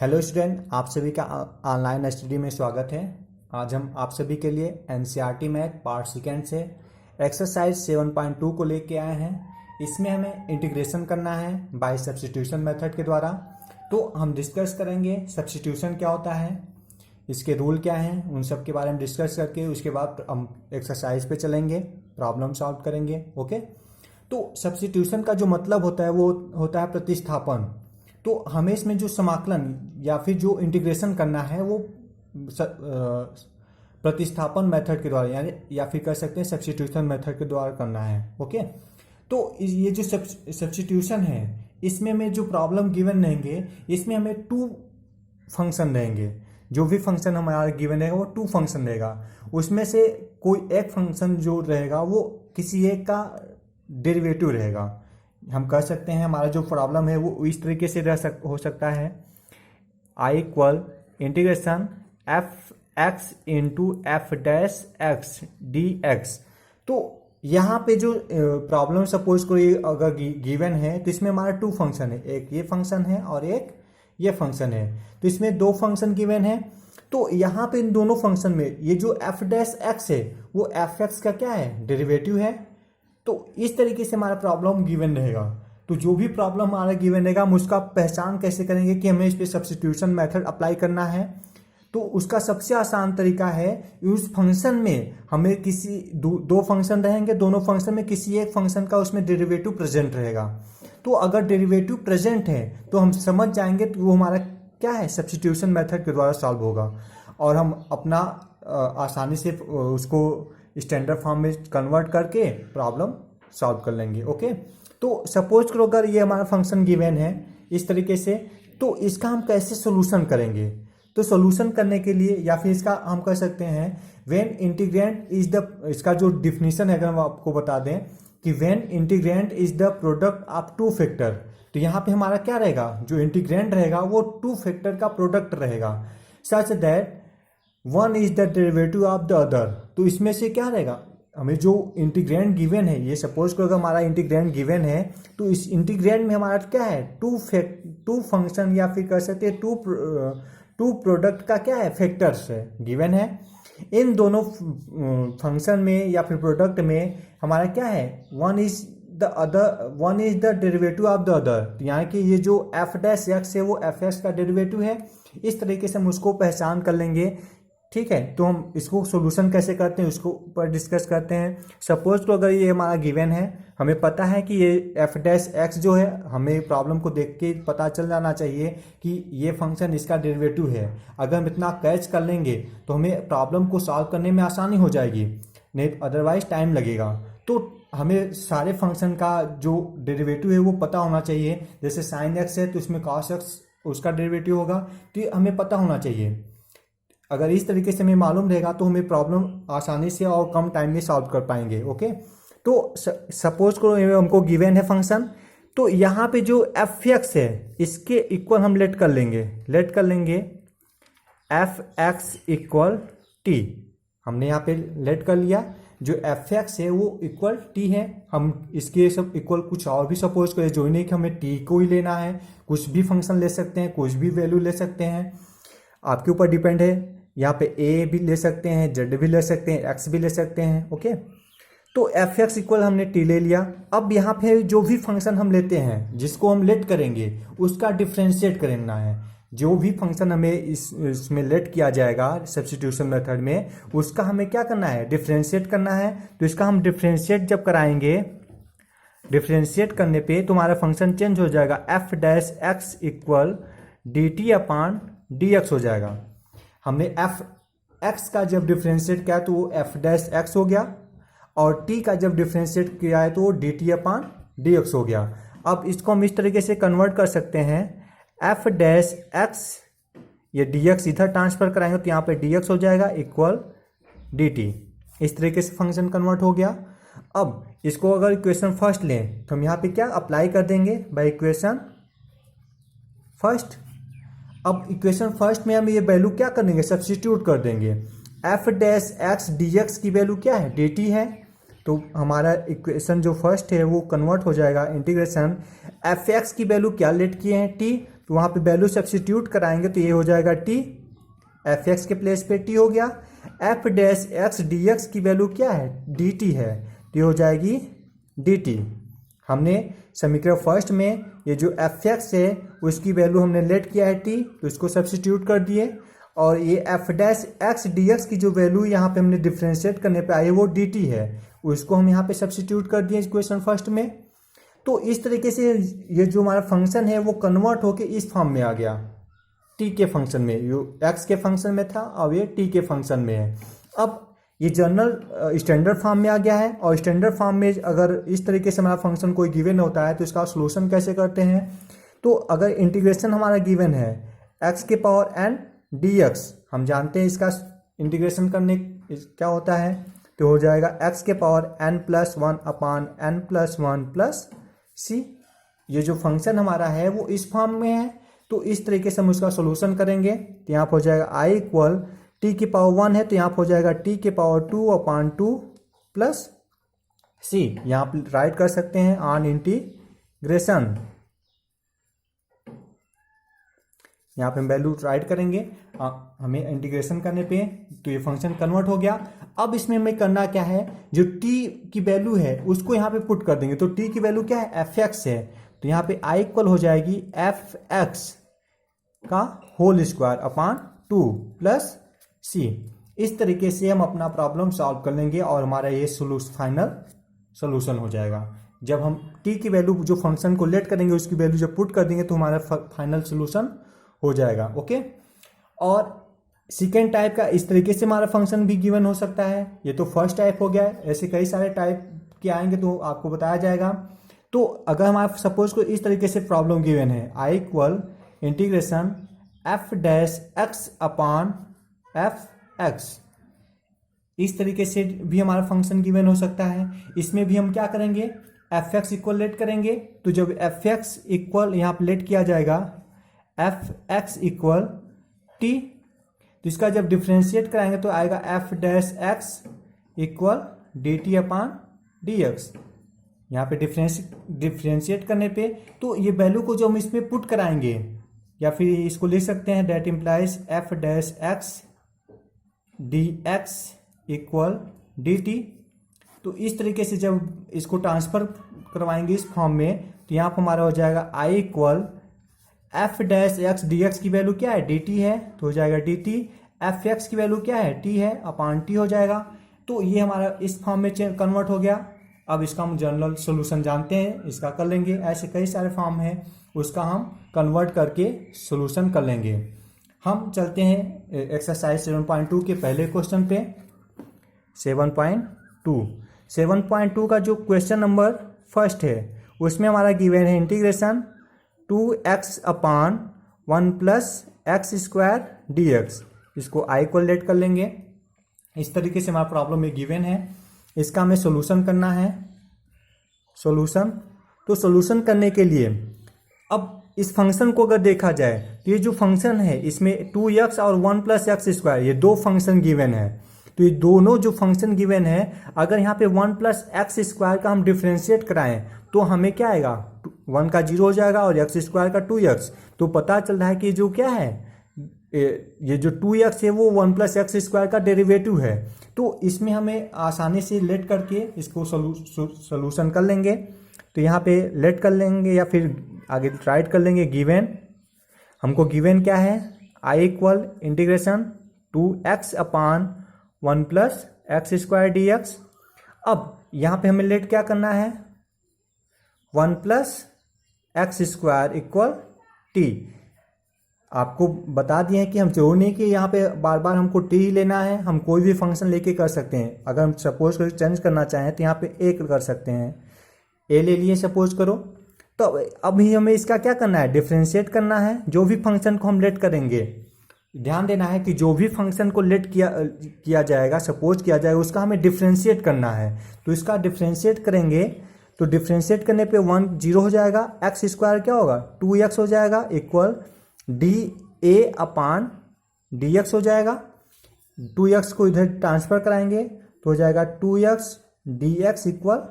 Hello student, आप सभी का ऑनलाइन स्टडी में स्वागत है। आज हम आप सभी के लिए एनसीईआरटी मैथ पार्ट सेकेंड से एक्सरसाइज 7.2 को लेके आए हैं। इसमें हमें इंटीग्रेशन करना है बाय सब्स्टिट्यूशन मेथड के द्वारा। तो हम डिस्कस करेंगे सब्स्टिट्यूशन क्या होता है, इसके रूल क्या हैं, उन सब के बारे में डिस्कस करके उसके बाद हम एक्सरसाइज पे चलेंगे, प्रॉब्लम सॉल्व करेंगे। ओके, तो सब्स्टिट्यूशन का जो मतलब होता है वो होता है प्रतिस्थापन। तो हमें इसमें जो समाकलन या फिर जो इंटीग्रेशन करना है वो प्रतिस्थापन मेथड के द्वारा यानी या फिर कह सकते हैं सब्स्टिट्यूशन मेथड के द्वारा करना है। ओके, तो ये जो सब्स्टिट्यूशन है इसमें हमें जो प्रॉब्लम गिवन रहेंगे इसमें हमें टू फंक्शन रहेंगे। जो भी फंक्शन हमारा गिवन रहेगा वो टू फंक्शन रहेगा। उसमें से कोई एक फंक्शन जो रहेगा वो किसी एक का डेरिवेटिव रहेगा। हम कह सकते हैं हमारा जो प्रॉब्लम है वो इस तरीके से हो सकता है I equal integration F x into F dash X D x. तो यहाँ पे जो प्रॉब्लम सपोज कोई अगर गिवन है तो इसमें हमारा टू फंक्शन है, एक ये फंक्शन है और एक ये फंक्शन है। तो इसमें दो फंक्शन गिवन है। तो यहाँ पे इन दोनों फंक्शन में ये जो एफ डैश एक्स है वो एफ एक्स का क्या है, डेरिवेटिव है। तो इस तरीके से हमारा प्रॉब्लम गिवन रहेगा। तो जो भी प्रॉब्लम हमारा गिवन रहेगा हम उसका पहचान कैसे करेंगे कि हमें इस पे सब्स्टिट्यूशन मेथड अप्लाई करना है। तो उसका सबसे आसान तरीका है उस फंक्शन में हमें किसी दो फंक्शन रहेंगे, दोनों फंक्शन में किसी एक फंक्शन का उसमें डेरिवेटिव प्रेजेंट रहेगा। तो अगर डेरिवेटिव प्रेजेंट है तो हम समझ जाएंगे तो वो हमारा क्या है, सब्स्टिट्यूशन मेथड के द्वारा सॉल्व होगा और हम अपना आसानी से उसको स्टैंडर्ड फॉर्म में कन्वर्ट करके प्रॉब्लम सॉल्व कर लेंगे। ओके, तो सपोज करो अगर ये हमारा फंक्शन गिवन है इस तरीके से, तो इसका हम कैसे सोल्यूशन करेंगे। तो सोल्यूशन करने के लिए या फिर इसका हम कह सकते हैं व्हेन इंटीग्रेंट इज द, इसका जो डिफिनीशन है अगर हम आपको बता दें कि when integrant is the product of two factor. तो यहाँ पे हमारा क्या रहेगा, जो इंटीग्रेंट रहेगा वो टू फैक्टर का प्रोडक्ट रहेगा such that one is the derivative of the other. तो इसमें से क्या रहेगा, हमें जो इंटीग्रेंड गिवन है, ये सपोज करो अगर हमारा इंटीग्रेंड गिवन है तो इस इंटीग्रेंड में हमारा क्या है, टू फंक्शन या फिर कह सकते हैं टू प्रोडक्ट का क्या है, फैक्टर्स है गिवन है। इन दोनों फंक्शन में या फिर प्रोडक्ट में हमारा क्या है, one is the derivative of the other. यहाँ की ये जो एफ डैश एक्स है वो एफ एक्स का डेरिवेटिव है। इस तरीके से हम उसको पहचान कर लेंगे। ठीक है, तो हम इसको सोल्यूशन कैसे करते हैं उसको ऊपर डिस्कस करते हैं। सपोज तो अगर ये हमारा गिवन है, हमें पता है कि ये एफ डैश एक्स जो है, हमें प्रॉब्लम को देख के पता चल जाना चाहिए कि ये फंक्शन इसका डेरिवेटिव है। अगर हम इतना कैच कर लेंगे तो हमें प्रॉब्लम को सॉल्व करने में आसानी हो जाएगी, नहीं अदरवाइज टाइम लगेगा। तो हमें सारे फंक्शन का जो डेरिवेटिव है वो पता होना चाहिए। जैसे साइन एक्स है तो इसमें कॉस एक्स उसका डेरिवेटिव होगा, तो ये हमें पता होना चाहिए। अगर इस तरीके से हमें मालूम रहेगा तो हमें प्रॉब्लम आसानी से और कम टाइम में सॉल्व कर पाएंगे। ओके, तो सपोज करो हमको गिवन है फंक्शन, तो यहाँ पे जो एफ एक्स है इसके इक्वल हम लेट कर लेंगे एफ एक्स इक्वल टी। हमने यहाँ पे लेट कर लिया, जो एफ एक्स है वो इक्वल टी है। हम इसके सब इक्वल कुछ और भी सपोज करें, जो नहीं कि हमें टी को ही लेना है, कुछ भी फंक्शन ले सकते हैं, कुछ भी वैल्यू ले सकते हैं, आपके ऊपर डिपेंड है। यहाँ पे ए भी ले सकते हैं, जेड भी ले सकते हैं, एक्स भी ले सकते हैं। ओके, तो एफ एक्स इक्वल हमने टी ले लिया। अब यहाँ पे जो भी फंक्शन हम लेते हैं जिसको हम लेट करेंगे उसका डिफ्रेंशिएट करना है। जो भी फंक्शन हमें इसमें लेट किया जाएगा सब्स्टिट्यूशन मेथड में, उसका हमें क्या करना है, डिफ्रेंशिएट करना है। तो इसका हम डिफ्रेंशिएट जब कराएंगे, डिफ्रेंशिएट करने पे तुम्हारा फंक्शन चेंज हो जाएगा, F dash X equal D T upon D X हो जाएगा। हमने एफ एक्स का जब डिफ्रेंशिएट किया तो वो एफ डैश एक्स हो गया, और टी का जब डिफ्रेंशिएट किया है तो वो D T upon D X हो गया। अब इसको हम इस तरीके से कन्वर्ट कर सकते हैं, एफ डैश एक्स, ये डी एक्स इधर ट्रांसफर कराएंगे तो यहाँ पे डी एक्स हो जाएगा इक्वल डी टी। इस तरीके से फंक्शन कन्वर्ट हो गया। अब इसको अगर इक्वेशन फर्स्ट लें तो हम यहाँ पे क्या अप्लाई कर देंगे बाय इक्वेशन फर्स्ट। अब इक्वेशन फर्स्ट में हम ये वैल्यू क्या कर देंगे, सब्स्टिट्यूट कर देंगे। F dash X D X की वैल्यू क्या है, डी टी है। तो हमारा इक्वेशन जो फर्स्ट है वो कन्वर्ट हो जाएगा इंटीग्रेशन एफ एक्स की वैल्यू क्या लेट किए हैं, टी, तो वहाँ पे वैल्यू सब्स्टिट्यूट कराएंगे तो ये हो जाएगा टी, एफ एक्स के प्लेस पे टी हो गया। F dash X D X की वैल्यू क्या है, डी टी है, तो ये हो जाएगी डी टी। हमने समीकरण फर्स्ट में ये जो एफ एक्स है उसकी वैल्यू हमने लेट किया है टी, तो इसको सब्स्टिट्यूट कर दिए, और ये F dash X D X की जो वैल्यू यहाँ पे हमने डिफ्रेंशिएट करने पे आई है वो डी टी है, उसको हम यहाँ पे सब्स्टिट्यूट कर दिए इक्वेशन फर्स्ट में। तो इस तरीके से ये जो हमारा फंक्शन है वो कन्वर्ट होके इस फॉर्म में आ गया, टी के फंक्शन में, जो एक्स के फंक्शन में था अब ये टी के फंक्शन में है। अब ये जनरल स्टैंडर्ड फॉर्म में आ गया है, और स्टैंडर्ड फॉर्म में अगर इस तरीके से हमारा फंक्शन कोई गिवन होता है तो इसका सोल्यूशन कैसे करते हैं। तो अगर इंटीग्रेशन हमारा गिवन है एक्स के पावर एन डी एक्स, हम जानते हैं इसका इंटीग्रेशन करने क्या होता है, तो हो जाएगा एक्स के power N plus one upon N plus one plus C. ये जो फंक्शन हमारा है वो इस फॉर्म में है, तो इस तरीके से हम उसका सोल्यूशन करेंगे। तो यहाँ पर हो जाएगा आई इक्वल टी की पावर वन है तो यहाँ पर हो जाएगा टी के power two upon two plus C. यहाँ पर राइट कर सकते हैं ऑन इंटीग्रेशन, यहाँ पे हम वैल्यू राइट करेंगे हमें इंटीग्रेशन करने पे, तो ये फंक्शन कन्वर्ट हो गया। अब इसमें हमें करना क्या है, जो t की वैल्यू है उसको यहाँ पे पुट कर देंगे। तो t की वैल्यू क्या है, एफ एक्स है, तो यहाँ पे i इक्वल हो जाएगी एफ एक्स का whole square upon two plus C. इस तरीके से हम अपना प्रॉब्लम सॉल्व कर लेंगे और हमारा ये फाइनल सोल्यूशन हो जाएगा। जब हम t की वैल्यू जो फंक्शन को लेट करेंगे उसकी वैल्यू जब पुट कर देंगे तो हमारा फाइनल सोल्यूशन हो जाएगा। ओके, और सेकेंड टाइप का इस तरीके से हमारा फंक्शन भी गिवन हो सकता है। ये तो फर्स्ट टाइप हो गया है, ऐसे कई सारे टाइप के आएंगे तो आपको बताया जाएगा। तो अगर हमारा सपोज को इस तरीके से प्रॉब्लम गिवन है I equal integration F dash X upon F X, इस तरीके से भी हमारा फंक्शन गिवन हो सकता है। इसमें भी हम क्या करेंगे, एफ एक्स इक्वल लेट करेंगे। तो जब एफ एक्स इक्वल यहाँ पर लेट किया जाएगा एफ एक्स इक्वल टी, तो इसका जब डिफ्रेंशिएट कराएंगे तो आएगा F dash X equal D T upon D X. यहाँ पे डिफ्रेंशिएट करने पे तो ये वैल्यू को जो हम इसमें पुट कराएंगे, या फिर इसको लिख सकते हैं that implies F dash X D x equal D T. तो इस तरीके से जब इसको ट्रांसफर करवाएंगे इस फॉर्म में, तो यहाँ पर हमारा हो जाएगा I equal F dash X D X की वैल्यू क्या है, डी टी है, तो हो जाएगा डी टी। एफ एक्स की वैल्यू क्या है, टी है, अपान टी हो जाएगा। तो ये हमारा इस फॉर्म में कन्वर्ट हो गया। अब इसका हम जनरल सोल्यूशन जानते हैं, इसका कर लेंगे। ऐसे कई सारे फॉर्म हैं, उसका हम कन्वर्ट करके सोल्यूशन कर लेंगे। हम चलते हैं एक्सरसाइज 7.2 के पहले क्वेश्चन पे। 7.2 का जो क्वेश्चन नंबर फर्स्ट है उसमें हमारा गिवन है इंटीग्रेशन 2x अपान 1 plus x square D x. इसको आई को लेट कर लेंगे। इस तरीके से हमारा प्रॉब्लम में गिवन है, इसका हमें सोल्यूशन करना है। तो सोल्यूशन करने के लिए अब इस फंक्शन को अगर देखा जाए तो ये जो फंक्शन है इसमें 2x और 1 प्लस एक्स स्क्वायर, ये दो फंक्शन गिवन है। तो ये दोनों जो फंक्शन गिवन है, अगर यहाँ पे 1 प्लस एक्स स्क्वायर का हम डिफ्रेंशिएट कराएं तो हमें क्या आएगा, 1 का 0 हो जाएगा और एक्स स्क्वायर का 2x। तो पता चल रहा है कि जो क्या है, ये जो 2x है वो 1 प्लस एक्स स्क्वायर का डेरिवेटिव है। तो इसमें हमें आसानी से लेट करके इसको सोल्यूशन कर लेंगे। तो यहाँ पे लेट कर लेंगे या फिर आगे राइट कर लेंगे गिवन। हमको गिवन क्या है, I equal integration 2x upon 1 plus x square D x. अब यहाँ पे हमें लेट क्या करना है, 1 plus x square equal T. आपको बता दिए हैं कि हम जरूर नहीं कि यहाँ पे बार बार हमको टी ही लेना है, हम कोई भी फंक्शन लेके कर सकते हैं। अगर हम सपोज करो चेंज करना चाहें तो यहाँ पे ए कर सकते हैं, ए ले लिए सपोज करो। तो अभी हमें इसका क्या करना है, डिफ्रेंशिएट करना है। जो भी फंक्शन को हम लेट करेंगे, ध्यान देना है कि जो भी फंक्शन को लेट किया जाएगा, सपोज किया जाएगा, उसका हमें डिफ्रेंशिएट करना है। तो इसका डिफ्रेंशिएट करेंगे तो डिफ्रेंशिएट करने पे 1 0 हो जाएगा, एक्स स्क्वायर क्या होगा 2x हो जाएगा equal D A upon D X हो जाएगा। 2x को इधर ट्रांसफर कराएंगे तो हो जाएगा 2x D x equal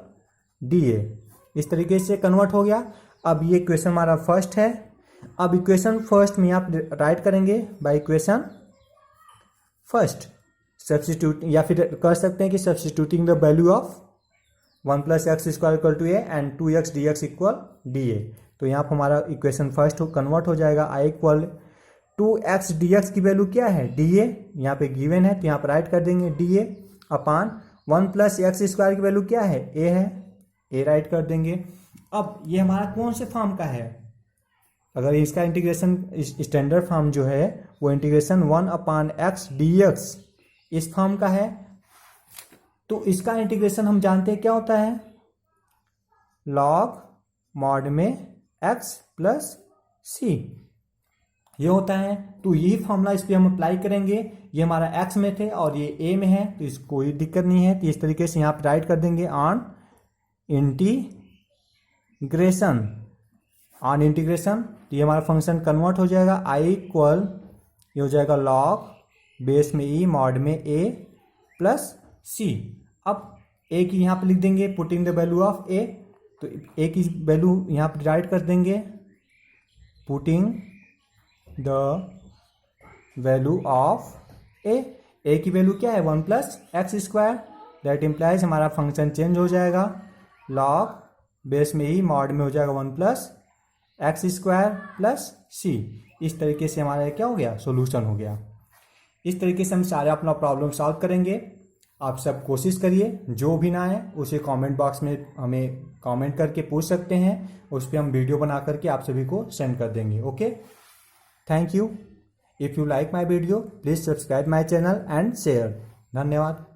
D A. इस तरीके से कन्वर्ट हो गया। अब ये क्वेश्चन हमारा फर्स्ट है। अब इक्वेशन फर्स्ट में आप राइट करेंगे बाय इक्वेशन फर्स्ट सब्स्टिट्यूट, या फिर कर सकते हैं कि substituting the value of 1 + x² equal to a and 2x dx equal da। तो यहाँ पर हमारा इक्वेशन फर्स्ट कन्वर्ट हो जाएगा। i इक्वल 2x dx की वैल्यू क्या है da, यहाँ पे गिवन है तो यहाँ पर राइट कर देंगे da अपान 1 + x² की वैल्यू क्या है a है, a राइट कर देंगे। अब ये हमारा कौन से फॉर्म का है, अगर इसका इंटीग्रेशन स्टैंडर्ड फॉर्म जो है वो इंटीग्रेशन 1/x dx इस फॉर्म का है, तो इसका इंटीग्रेशन हम जानते हैं क्या होता है, log मॉड में x + c ये होता है। तो यही फॉर्मूला इस पर हम अप्लाई करेंगे। ये हमारा x में थे और ये a में है, तो इसको कोई दिक्कत नहीं है। तो इस तरीके से यहाँ पर राइट कर देंगे ऑन इंटीग्रेशन, तो ये हमारा फंक्शन कन्वर्ट हो जाएगा। i इक्वल ये हो जाएगा log बेस में e मॉड में a + c। अब a की यहाँ पे लिख देंगे putting the value of a, तो a की वैल्यू यहाँ पे राइट कर देंगे putting the value of a की वैल्यू क्या है 1 + x², दैट इम्प्लाइज हमारा फंक्शन चेंज हो जाएगा, log बेस में e मॉड में हो जाएगा 1 + x² + c। इस तरीके से हमारा क्या हो गया, सॉल्यूशन हो गया। इस तरीके से हम सारे अपना प्रॉब्लम सॉल्व करेंगे। आप सब कोशिश करिए, जो भी ना आए उसे कमेंट बॉक्स में हमें कमेंट करके पूछ सकते हैं, उस पर हम वीडियो बना करके आप सभी को सेंड कर देंगे। Okay, thank you. If you like my video please subscribe my channel and share. धन्यवाद।